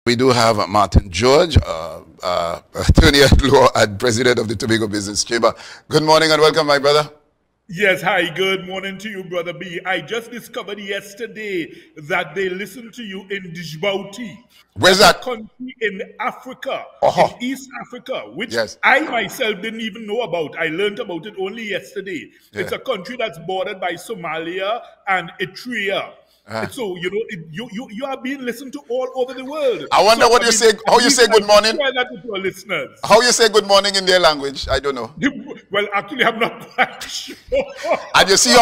We do have Martin George, attorney at law and president of the Tobago Business Chamber. Good morning and welcome, my brother. Yes, hi, good morning to you, Brother B. I just discovered yesterday that they listen to you in Djibouti. Where's that? A country in Africa, in East Africa, which yes. I myself didn't even know about. I learned about it only yesterday. Yeah. It's a country that's bordered by Somalia and Eritrea. So you are being listened to all over the world. I wonder what you say. How you say good morning? Share that with our listeners. How you say good morning in their language? I don't know. Well, actually, I'm not quite sure. And you see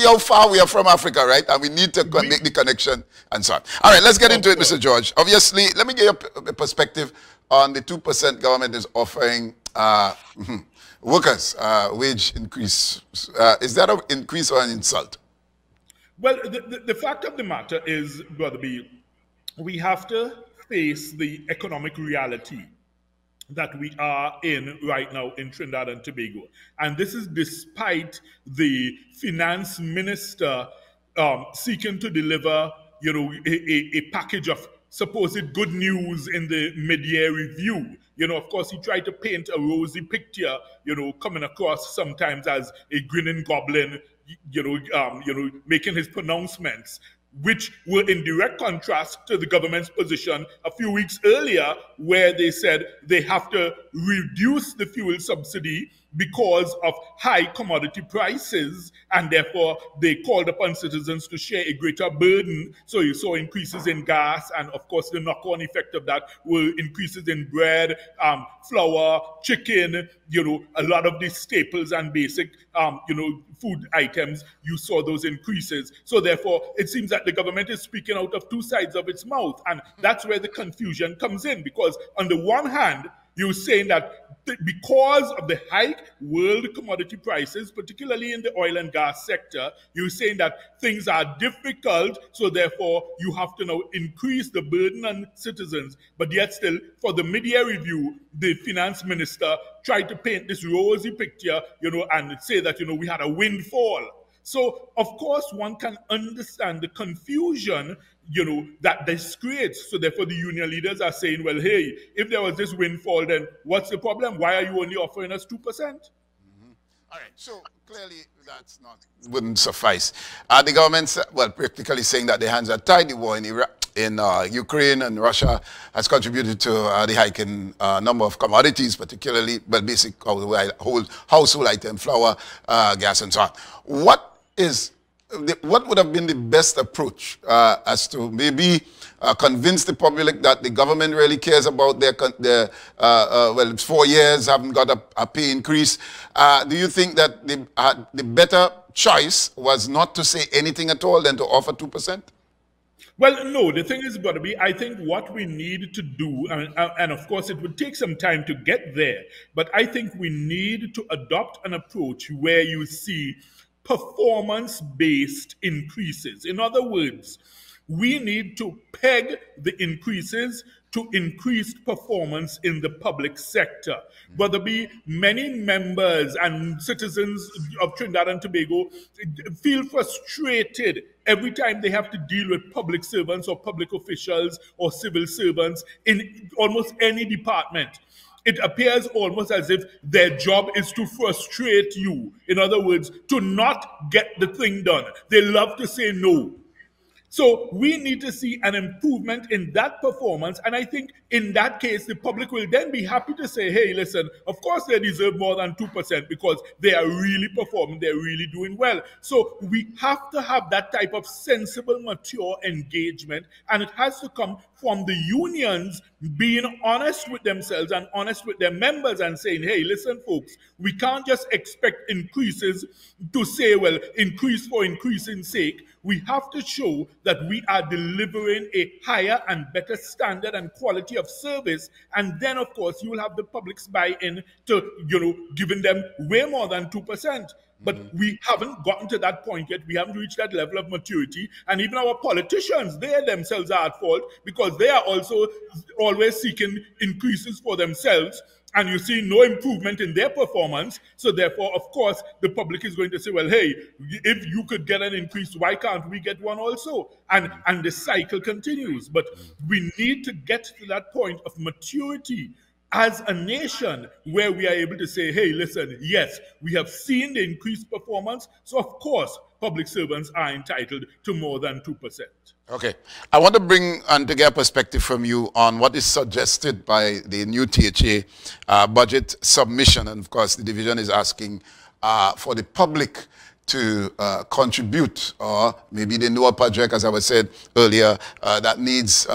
how far we are from Africa, right? And we need to make the connection and so on. All right, let's get into it, Mr. George. Obviously, let me give you a perspective on the 2% government is offering workers wage increase. Is that an increase or an insult? Well, the fact of the matter is, Brother B, we have to face the economic reality that we are in right now in Trinidad and Tobago. And this is despite the finance minister seeking to deliver, a package of supposed good news in the mid-year review. Of course, he tried to paint a rosy picture, coming across sometimes as a grinning goblin, making his pronouncements, which were in direct contrast to the government's position a few weeks earlier, where they said they have to reduce the fuel subsidy because of high commodity prices, and therefore they called upon citizens to share a greater burden. So you saw increases in gas, and of course the knock-on effect of that were increases in bread, flour, chicken, a lot of these staples and basic, food items, you saw those increases. So therefore, it seems that the government is speaking out of two sides of its mouth, and that's where the confusion comes in, because on the one hand, you're saying that because of the high world commodity prices, particularly in the oil and gas sector, you're saying that things are difficult, so therefore you have to now increase the burden on citizens. But yet still, for the mid-year review, the finance minister tried to paint this rosy picture, and say that, we had a windfall. So, of course, one can understand the confusion, that this creates. So therefore the union leaders are saying, well, hey, if there was this windfall, then what's the problem? Why are you only offering us 2%? All right, so clearly that's wouldn't suffice. The government's, practically saying that their hands are tied. The war in Ukraine and Russia has contributed to the hike in number of commodities, particularly, basic whole household item, flour, gas, and so on. What would have been the best approach as to maybe convince the public that the government really cares about their it's 4 years, haven't got a pay increase? Do you think that the better choice was not to say anything at all than to offer 2%? Well, no, the thing is, Brother B, I think what we need to do, and of course it would take some time to get there, but I think we need to adopt an approach where you see performance-based increases. In other words, we need to peg the increases to increased performance in the public sector. But there be many members and citizens of Trinidad and Tobago feel frustrated every time they have to deal with public servants or public officials or civil servants in almost any department. It appears almost as if their job is to frustrate you. In other words, to not get the thing done. They love to say no. So we need to see an improvement in that performance. And I think in that case, the public will then be happy to say, hey, listen, of course they deserve more than 2% because they are really performing, they're really doing well. So we have to have that type of sensible, mature engagement. And it has to come from the unions being honest with themselves and honest with their members and saying, hey, listen, folks, we can't just expect increases to say, well, increase for increasing's sake. We have to show that we are delivering a higher and better standard and quality of service. And then, of course, you will have the public's buy-in to, giving them way more than 2%. But we haven't gotten to that point yet. We haven't reached that level of maturity. And even our politicians, they themselves are at fault because they are also always seeking increases for themselves. and you see no improvement in their performance. So therefore, of course, the public is going to say, well, hey, if you could get an increase, why can't we get one also? And the cycle continues. But we need to get to that point of maturity as a nation where we are able to say, hey, listen, yes, we have seen the increased performance, so of course public servants are entitled to more than 2%. Okay. I want to bring and to get a perspective from you on what is suggested by the new THA budget submission. And of course, the division is asking for the public to contribute, or maybe they know a project, as I was said earlier, that needs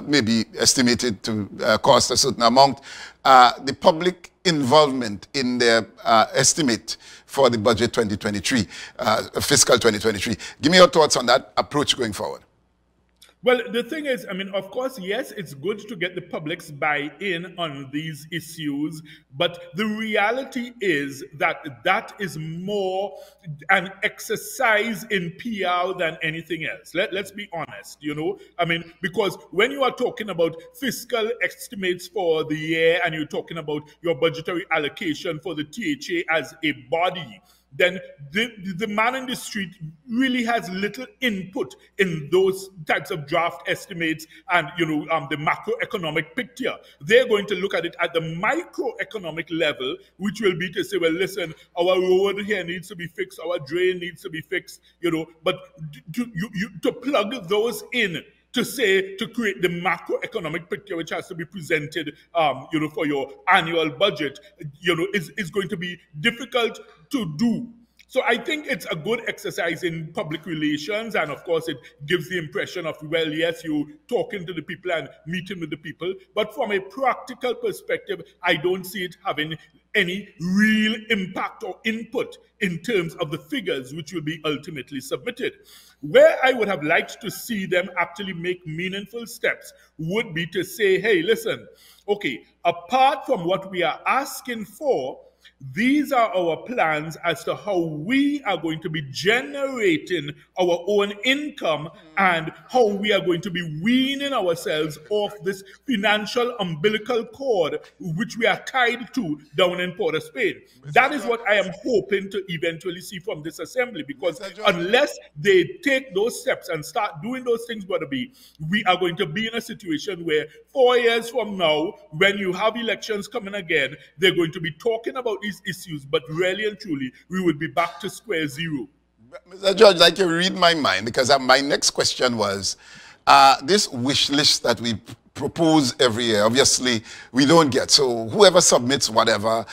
maybe estimated to cost a certain amount. The public involvement in their estimate for the budget 2023, fiscal 2023. Give me your thoughts on that approach going forward. Well, the thing is, I mean, of course, yes, it's good to get the public's buy-in on these issues, but the reality is that that is more an exercise in PR than anything else. Let's be honest, you know? I mean, because when you are talking about fiscal estimates for the year and you're talking about your budgetary allocation for the THA as a body, then the man in the street really has little input in those types of draft estimates and, you know, the macroeconomic picture. They're going to look at it at the microeconomic level, which will be to say, well, listen, our road here needs to be fixed, our drain needs to be fixed, you know, but to plug those in, to say, to create the macroeconomic picture which has to be presented, you know, for your annual budget, you know, is going to be difficult to do. So I think it's a good exercise in public relations, and of course it gives the impression of, well, yes, you're talking to the people and meeting with the people, but from a practical perspective, I don't see it having any real impact or input in terms of the figures which will be ultimately submitted. Where I would have liked to see them actually make meaningful steps would be to say, hey, listen, okay, apart from what we are asking for, these are our plans as to how we are going to be generating our own income and how we are going to be weaning ourselves off this financial umbilical cord which we are tied to down in Port of Spain. That is what I am hoping to eventually see from this assembly, because unless they take those steps and start doing those things, we are going to be in a situation where 4 years from now, when you have elections coming again, they're going to be talking about these issues, but really and truly, we would be back to square zero. Mr. George, like you read my mind, because my next question was, this wish list that we propose every year, obviously, we don't get. So whoever submits whatever,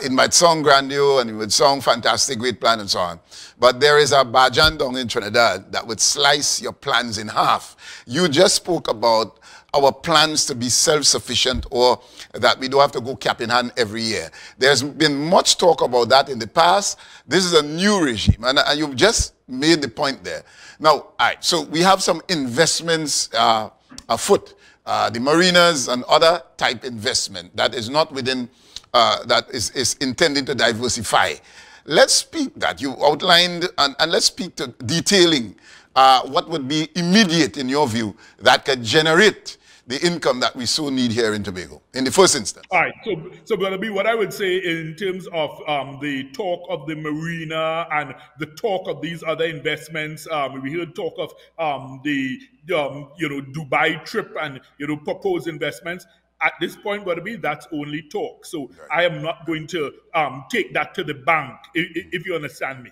it might sound grandeur and it would sound fantastic, great plan and so on. But there is a Bajan down in Trinidad that would slice your plans in half. You just spoke about our plans to be self-sufficient, or that we don't have to go cap in hand every year. There's been much talk about that in the past. This is a new regime, and you've just made the point there. Now, all right, so we have some investments afoot, the marinas and other type investment that is not within, that is intended to diversify. Let's speak that. You outlined, and let's speak to detailing what would be immediate, in your view, that could generate the income that we so need here in Tobago, in the first instance. All right, so Brother B, what I would say in terms of the talk of the marina and the talk of these other investments, we heard talk of the Dubai trip and proposed investments. At this point, Brother B, that's only talk. So right. I am not going to take that to the bank, if you understand me.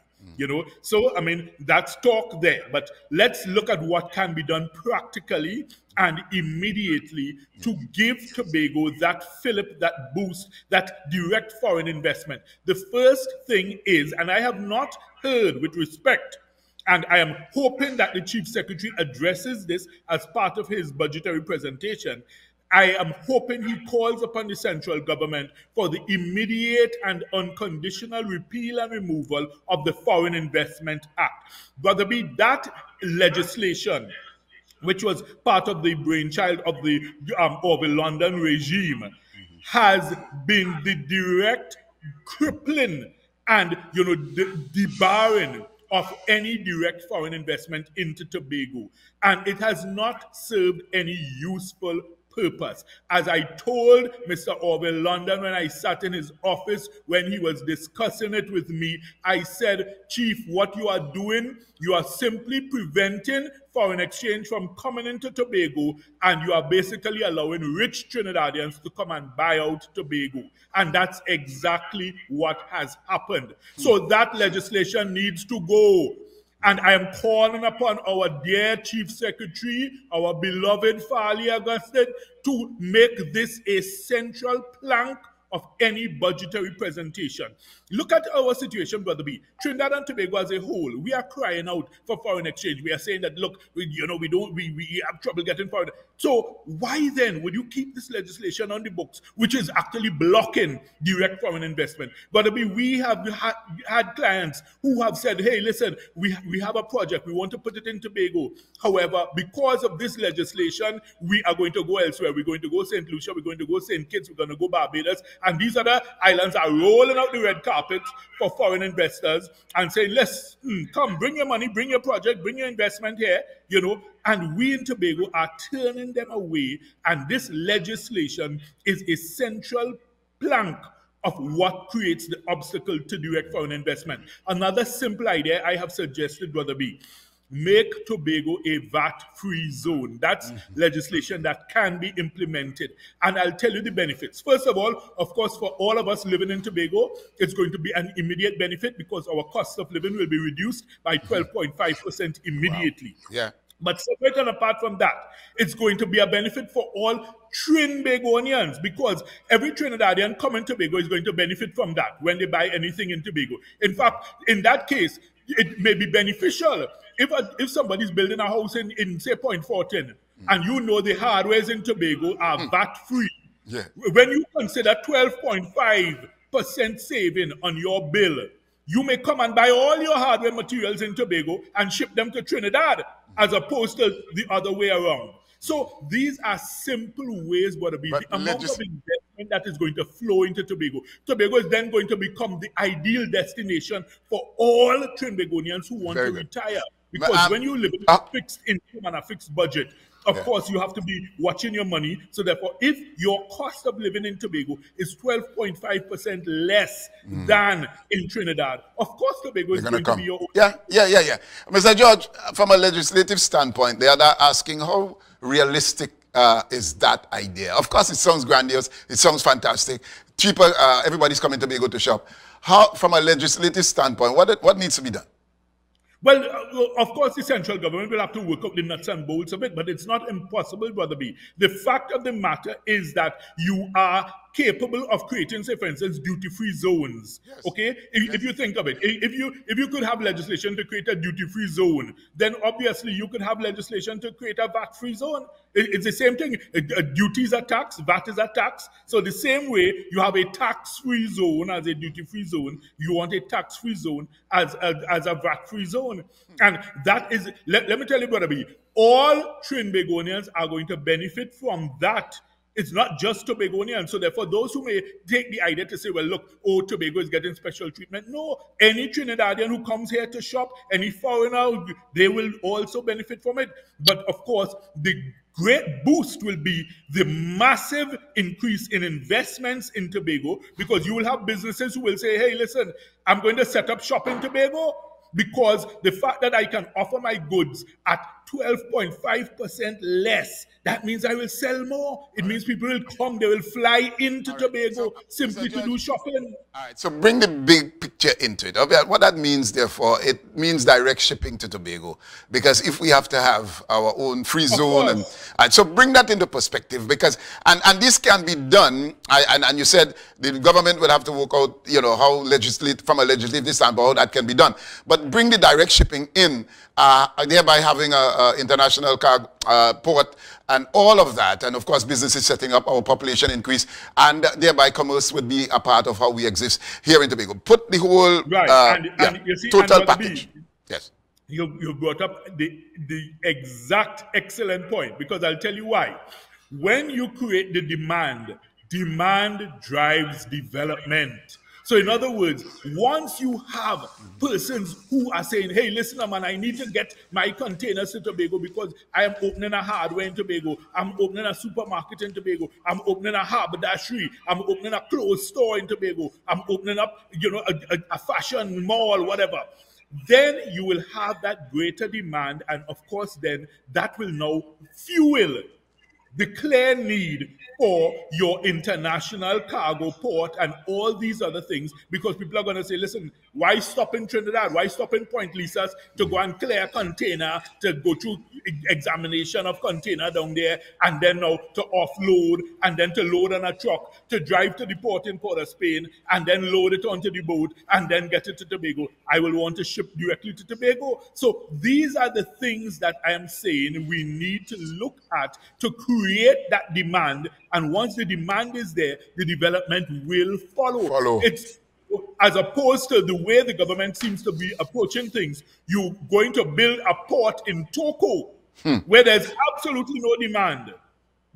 So I mean, that's talk there, but let's look at what can be done practically and immediately to give Tobago that fillip, that boost, that direct foreign investment. The first thing is, and I have not heard with respect, and I am hoping that the Chief Secretary addresses this as part of his budgetary presentation, I am hoping he calls upon the central government for the immediate and unconditional repeal and removal of the Foreign Investment Act. Brother B, that legislation, which was part of the brainchild of the London regime, has been the direct crippling and debarring of any direct foreign investment into Tobago. And it has not served any useful purpose. As I told Mr. Orville London when I sat in his office when he was discussing it with me, I said, Chief, what you are doing, you are simply preventing foreign exchange from coming into Tobago, and you are basically allowing rich Trinidadians to come and buy out Tobago. And that's exactly what has happened. So that legislation needs to go. And I am calling upon our dear Chief Secretary, our beloved Farley Augustine, to make this a central plank of any budgetary presentation. Look at our situation, Brother B. Trinidad and Tobago as a whole, we are crying out for foreign exchange. We are saying that, look, we have trouble getting foreign. So why then would you keep this legislation on the books, which is actually blocking direct foreign investment? Brother B, we have had clients who have said, hey, listen, we have a project, we want to put it in Tobago. However, because of this legislation, we are going to go elsewhere. We're going to go St. Lucia, we're going to go St. Kitts, we're going to go Barbados, and these other islands are rolling out the red carpet for foreign investors and saying, let's come, bring your money, bring your project, bring your investment here, and we in Tobago are turning them away. And this legislation is a central plank of what creates the obstacle to direct foreign investment. Another simple idea I have suggested, Brother B, make Tobago a VAT-free zone. That's legislation that can be implemented. And I'll tell you the benefits. First of all, of course, for all of us living in Tobago, it's going to be an immediate benefit because our cost of living will be reduced by 12.5% immediately. Wow. Yeah. But separate and apart from that, it's going to be a benefit for all Trinbagonians because every Trinidadian coming to Tobago is going to benefit from that when they buy anything in Tobago. In fact, in that case, it may be beneficial if somebody's building a house in say, Point Fortin, and the hardwares in Tobago are VAT-free. Yeah. When you consider 12.5% saving on your bill, you may come and buy all your hardware materials in Tobago and ship them to Trinidad, as opposed to the other way around. So these are simple ways, but the amount of investment that is going to flow into Tobago. Tobago is then going to become the ideal destination for all Trinbagonians who want to retire. Because when you live in a fixed income and a fixed budget, of course, you have to be watching your money. So therefore, if your cost of living in Tobago is 12.5% less than in Trinidad, of course, Tobago is going to be your own. Yeah. Mr. George, from a legislative standpoint, they are asking how realistic is that idea. Of course, it sounds grandiose. It sounds fantastic. Cheaper, everybody's coming to Tobago to shop. How, from a legislative standpoint, what needs to be done? Well, of course, the central government will have to work out the nuts and bolts of it, but it's not impossible, Brother B. The fact of the matter is that you are capable of creating, say, for instance, duty-free zones. Yes. Okay? If you think of it, if you could have legislation to create a duty-free zone, then obviously you could have legislation to create a VAT-free zone. It's the same thing. Duty is a tax, VAT is a tax. So the same way you have a tax-free zone as a duty-free zone, you want a tax-free zone as a VAT-free zone. And that is, let me tell you, Brother B, all Trinbagonians are going to benefit from that. It's not just Tobagonians. So therefore, those who may take the idea to say, well, look, Tobago is getting special treatment. No, any Trinidadian who comes here to shop, any foreigner, they will also benefit from it. But of course, the great boost will be the massive increase in investments in Tobago, because you will have businesses who will say, hey, listen, I'm going to set up shop in Tobago, because the fact that I can offer my goods at 12.5% less, that means I will sell more. It means people will come, they will fly into Tobago simply to do shopping. All right, so bring the big picture into it. What that means, therefore, it means direct shipping to Tobago. Because if we have to have our own free zone, and so bring that into perspective, because, and this can be done, and you said the government will have to work out, how from a legislative standpoint, how that can be done. But bring the direct shipping in, thereby having an international cargo port and all of that, and of course businesses setting up, our population increase, and thereby commerce would be a part of how we exist here in Tobago. Put the whole and you see, total package. Yes. You brought up the exact excellent point, because I'll tell you why. When you create the demand drives development. So in other words, once you have persons who are saying, hey, listen, man, I need to get my containers to Tobago because I am opening a hardware in Tobago, I'm opening a supermarket in Tobago, I'm opening a haberdashery, I'm opening a clothes store in Tobago, I'm opening up, a fashion mall, whatever. Then you will have that greater demand, and of course, then that will now fuel the clear need for your international cargo port and all these other things, because people are going to say, listen, why stop in Trinidad? Why stop in Point Lisas to go and clear container, to go through examination of container down there, and then now to offload, and then to load on a truck, to drive to the port in Port of Spain, and then load it onto the boat, and then get it to Tobago. I will want to ship directly to Tobago. So these are the things that I am saying we need to look at to create that demand. And once the demand is there, the development will follow. It's as opposed to the way the government seems to be approaching things. You're going to build a port in Toko where there's absolutely no demand.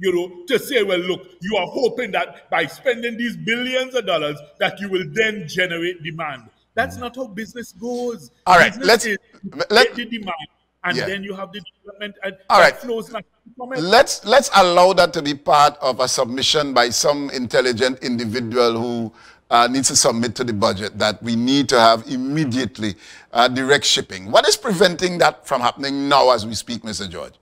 To say, well, look, you are hoping that by spending these billions of dollars that you will then generate demand. That's not how business goes. All right, let's get the demand. And then you have the development that flows naturally from it. Let's allow that to be part of a submission by some intelligent individual who needs to submit to the budget, that we need to have immediately direct shipping. What is preventing that from happening now as we speak, Mr. George?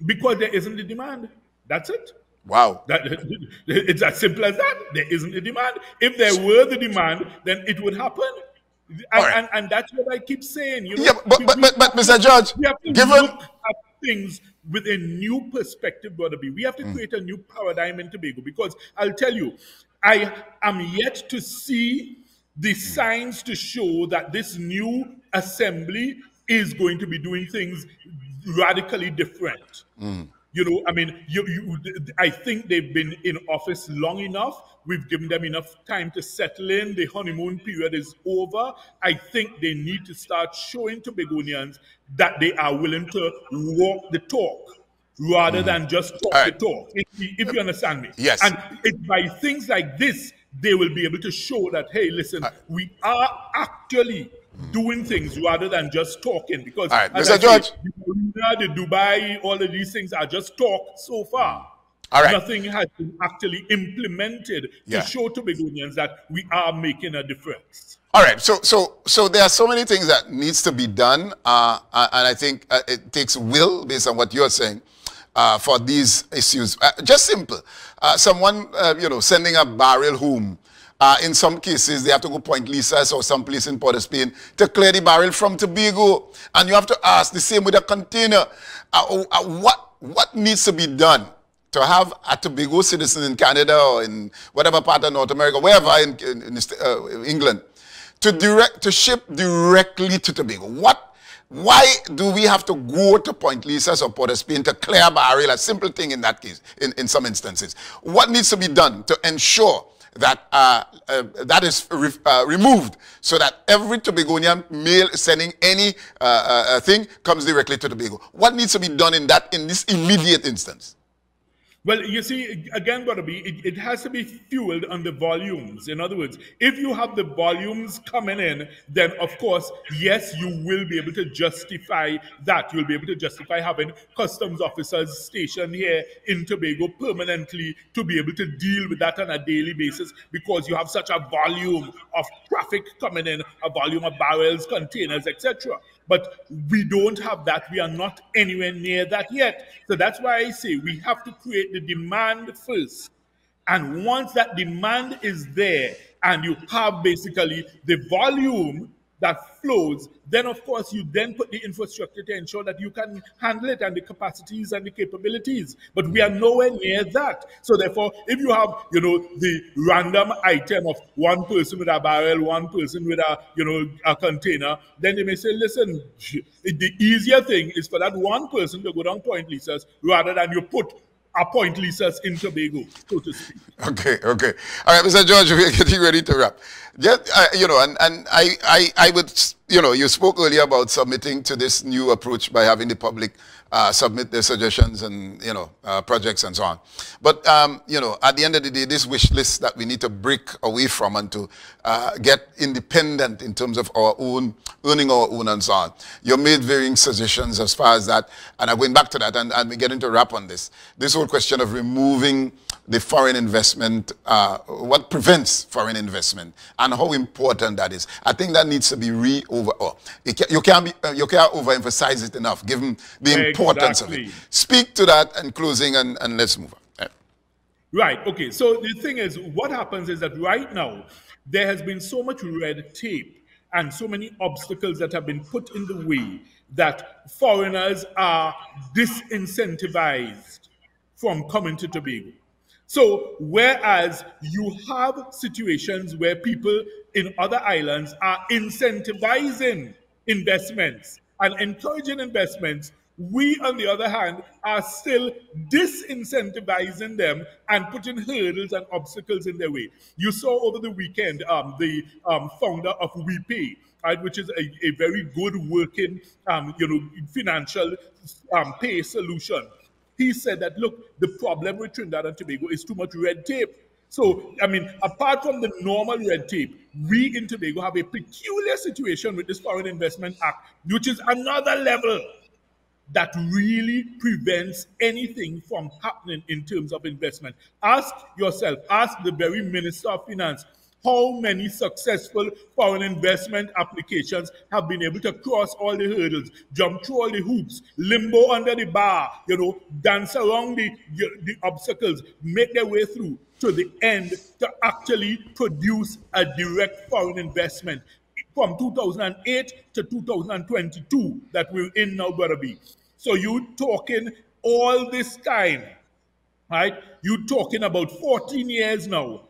Because there isn't the demand. That's it. Wow. It's as simple as that. There isn't a demand. If there were the demand, then it would happen. And that's what I keep saying. But Mr. George, we have to look at things with a new perspective, Brother B. We have to create a new paradigm in Tobago, because I'll tell you, I am yet to see the signs to show that this new assembly is going to be doing things radically different. I think they've been in office long enough. We've given them enough time to settle in. The honeymoon period is over. I think they need to start showing Tobagonians that they are willing to walk the talk rather than just talk the talk, if you understand me. Yes. And it's by things like this, they will be able to show that, hey, listen, we are actually doing things rather than just talking. Because Mr. George, the Dubai, all of these things are just talk so far. Nothing has been actually implemented to show Tobagonians that we are making a difference. All right, so there are so many things that needs to be done, and I think it takes will, based on what you're saying, for these issues. Just simple, someone sending a barrel home. In some cases, they have to go Point Lisas or someplace in Port of Spain to clear the barrel from Tobago. And you have to ask, the same with a container, what needs to be done to have a Tobago citizen in Canada or in whatever part of North America, wherever in England, to ship directly to Tobago? Why do we have to go to Point Lisas or Port of Spain to clear a barrel? A simple thing in that case, in some instances. What needs to be done to ensure that that is removed, so that every Tobagonian mail sending any thing comes directly to Tobago? What needs to be done in this immediate instance? Well, you see, again, Brother B, it has to be fueled on the volumes. In other words, if you have the volumes coming in, then of course, yes, you will be able to justify that. You'll be able to justify having customs officers stationed here in Tobago permanently to be able to deal with that on a daily basis, because you have such a volume of traffic coming in, a volume of barrels, containers, etc. But we don't have that. We are not anywhere near that yet. So that's why I say we have to create the demand first. And once that demand is there and you have basically the volume that flows, then of course you then put the infrastructure to ensure that you can handle it, and the capacities and the capabilities. But we are nowhere near that. So therefore, if you have, the random item of one person with a barrel, one person with a container, then they may say, listen, the easier thing is for that one person to go down Point Lisas rather than you put a Point Lisas in Tobago, so to speak. Okay. All right, Mr. George, we're getting ready to wrap. Just, and I would, you spoke earlier about submitting to this new approach by having the public submit their suggestions and, projects and so on. But, at the end of the day, this wish list that we need to break away from and to get independent in terms of our own, earning our own and so on. You made varying suggestions as far as that, and I'm going back to that, and we're getting to wrap on this. This whole question of removing the foreign investment, what prevents foreign investment, and how important that is. I think that needs to be you can't overemphasize it enough, given the importance of it. Speak to that in closing, and let's move on. Right, okay. So the thing is, what happens is that right now, there has been so much red tape and so many obstacles that have been put in the way that foreigners are disincentivized from coming to Tobago. So whereas you have situations where people in other islands are incentivizing investments and encouraging investments, we, on the other hand, are still disincentivizing them and putting hurdles and obstacles in their way. You saw over the weekend the founder of WePay, right, which is a very good working financial pay solution. He said that, look, the problem with Trinidad and Tobago is too much red tape. So, I mean, apart from the normal red tape, we in Tobago have a peculiar situation with this Foreign Investment Act, which is another level that really prevents anything from happening in terms of investment. Ask yourself, ask the very Minister of Finance, how many successful foreign investment applications have been able to cross all the hurdles, jump through all the hoops, limbo under the bar, dance around the obstacles, make their way through to the end to actually produce a direct foreign investment from 2008 to 2022 that we're in now, Brother B. So you talking all this time, right? You talking about 14 years now.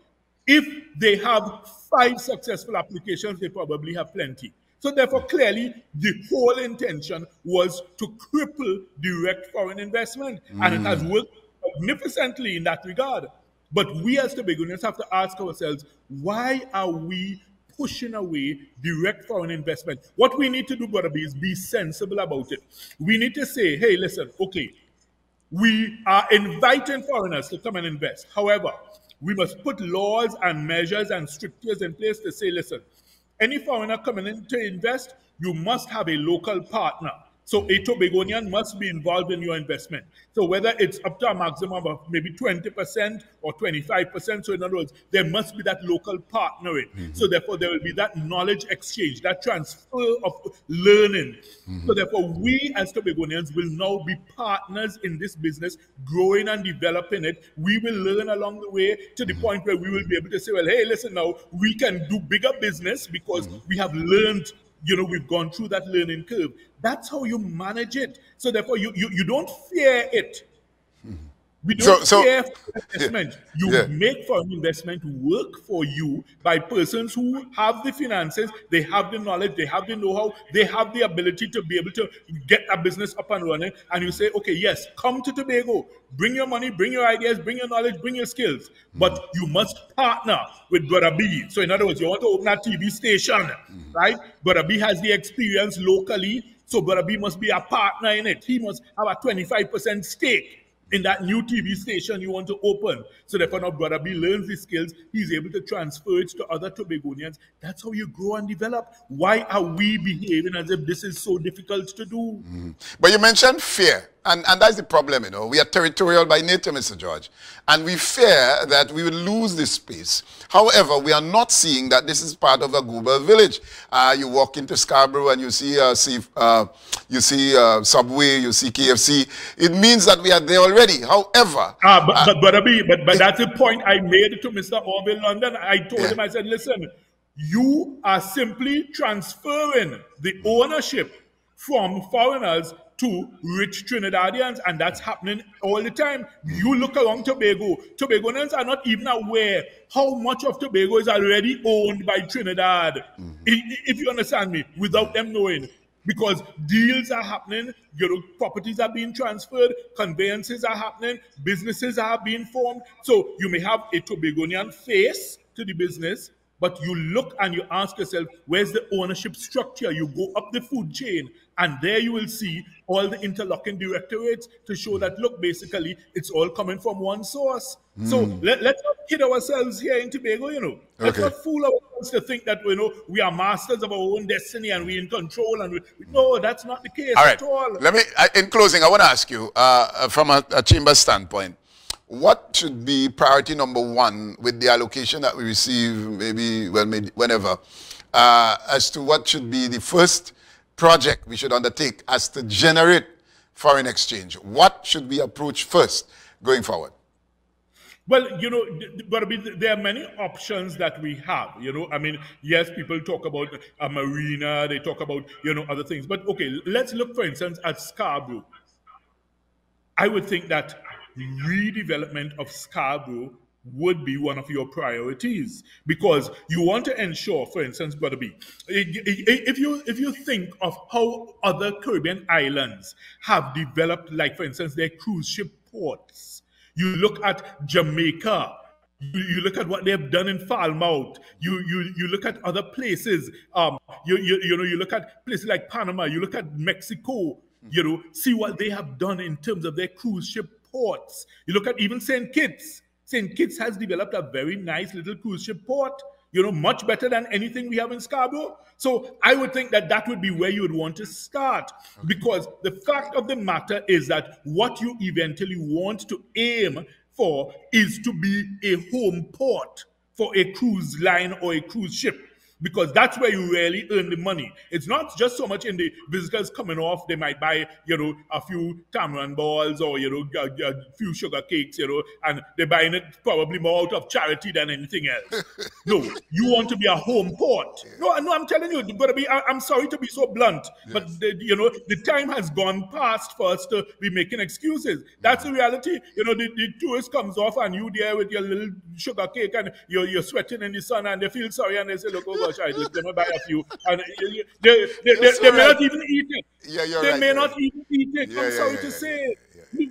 If they have 5 successful applications, they probably have plenty. So therefore, clearly, the whole intention was to cripple direct foreign investment. And it has worked magnificently in that regard. But we as Tobagonians have to ask ourselves, why are we pushing away direct foreign investment? What we need to do, Brother B, is be sensible about it. We need to say, hey, listen, okay, we are inviting foreigners to come and invest. However, we must put laws and measures and strictures in place to say, listen, any foreigner coming in to invest, you must have a local partner. So a Tobagonian must be involved in your investment. So whether it's up to a maximum of maybe 20% or 25%, so in other words, there must be that local partnering. So therefore, there will be that knowledge exchange, that transfer of learning. So therefore, we as Tobagonians will now be partners in this business, growing and developing it. We will learn along the way to the point where we will be able to say, well, hey, listen now, we can do bigger business because we have learned, we've gone through that learning curve. That's how you manage it. So therefore, you don't fear it. We don't fear investment. You make foreign investment work for you by persons who have the finances, they have the knowledge, they have the know-how, they have the ability to be able to get a business up and running. And you say, okay, yes, come to Tobago. Bring your money, bring your ideas, bring your knowledge, bring your skills. But you must partner with Brother B. So in other words, you want to open a TV station, right? Brother B has the experience locally. So Brother B must be a partner in it. He must have a 25% stake in that new TV station you want to open. So therefore now Brother B learns the skills, he's able to transfer it to other Tobagonians. That's how you grow and develop. Why are we behaving as if this is so difficult to do? But you mentioned fear. And that's the problem, We are territorial by nature, Mr. George. And we fear that we will lose this space. However, we are not seeing that this is part of a global village. You walk into Scarborough and you see Subway, you see KFC. It means that we are there already. However... But that's the point I made to Mr. Orville London. I told him, I said, listen, you are simply transferring the ownership from foreigners to rich Trinidadians, and that's happening all the time. You look around Tobago. Tobagonians are not even aware how much of Tobago is already owned by Trinidad, if you understand me, without them knowing. Because deals are happening, properties are being transferred, conveyances are happening, businesses are being formed. So you may have a Tobagonian face to the business, But you look and you ask yourself, where's the ownership structure? You go up the food chain, and there you will see all the interlocking directorates to show that, look, basically, it's all coming from one source. So let's not kid ourselves here in Tobago, you know. Let's not fool ourselves to think that, you know, we are masters of our own destiny and we're in control. And no, that's not the case at all. Let me, in closing, I want to ask you, from a chamber standpoint, what should be priority number one with the allocation that we receive, maybe, well, maybe whenever, as to what should be the first project we should undertake as to generate foreign exchange? What should we approach first going forward? Well, you know, but I mean, there are many options that we have, you know. I mean, yes, people talk about a marina, they talk about, you know, other things. But, okay, let's look, for instance, at Scarborough. I would think that redevelopment of Scarborough would be one of your priorities, because you want to ensure, for instance, Brother B, if you think of how other Caribbean islands have developed, like, for instance, their cruise ship ports, you look at Jamaica, you look at what they have done in Falmouth. You look at other places. You look at places like Panama. You look at Mexico. You know, see what they have done in terms of their cruise ship ports. You look at even St. Kitts. St. Kitts has developed a very nice little cruise ship port. You know, much better than anything we have in Scarborough. So I would think that that would be where you would want to start, because the fact of the matter is that what you eventually want to aim for is to be a home port for a cruise line or a cruise ship, because that's where you really earn the money. It's not just so much in the visitors coming off. They might buy, you know, a few tamarind balls or, you know, a few sugar cakes, you know, and they're buying it probably more out of charity than anything else. No, you want to be a home port. No, I'm telling you, I'm sorry to be so blunt, but, you know, the time has gone past for us to be making excuses. That's the reality. You know, the tourist comes off and you there with your little sugar cake and you're sweating in the sun and they feel sorry and they say, look, oh, I just gonna buy a few, and they may not even eat it. Yeah, you're they right. may not even eat it. I'm sorry to say.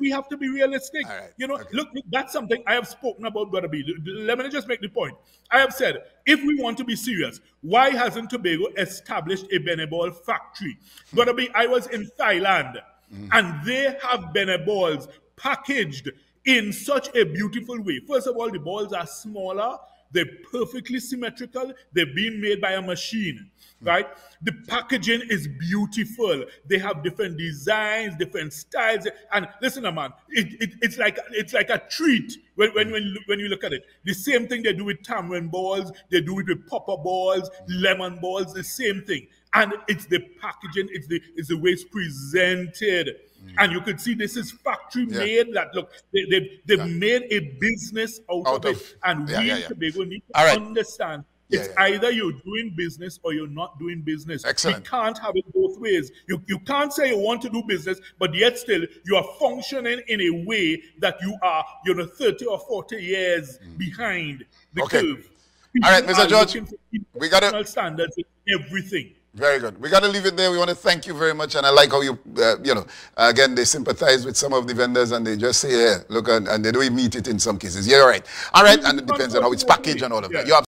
We have to be realistic. Right. You know, look, that's something I have spoken about, Brother B. Let me just make the point. I have said, if we want to be serious, why hasn't Tobago established a Beneball factory? Brother B, I was in Thailand, and they have Beneballs packaged in such a beautiful way. First of all, the balls are smaller. They're perfectly symmetrical. They're being made by a machine, right? The packaging is beautiful. They have different designs, different styles. And listen, man, it's like a treat when you look at it. The same thing they do with tamarind balls. They do it with popper balls, lemon balls, the same thing. And it's the packaging, it's the way it's presented. And you could see this is factory made. That look, they've made a business out of it. And we in Tobago need to understand it's either you're doing business or you're not doing business. Excellent. We can't have it both ways. You can't say you want to do business, but yet still you are functioning in a way that you are, 30 or 40 years behind the curve. All right, Mr. George, we got to standards in everything. Very good. We got to leave it there. We want to thank you very much. And I like how you, again, they sympathize with some of the vendors and they just say, yeah, look, and they don't meet it in some cases. Yeah, all right. All right. And it depends on how it's packaged and all of that. You're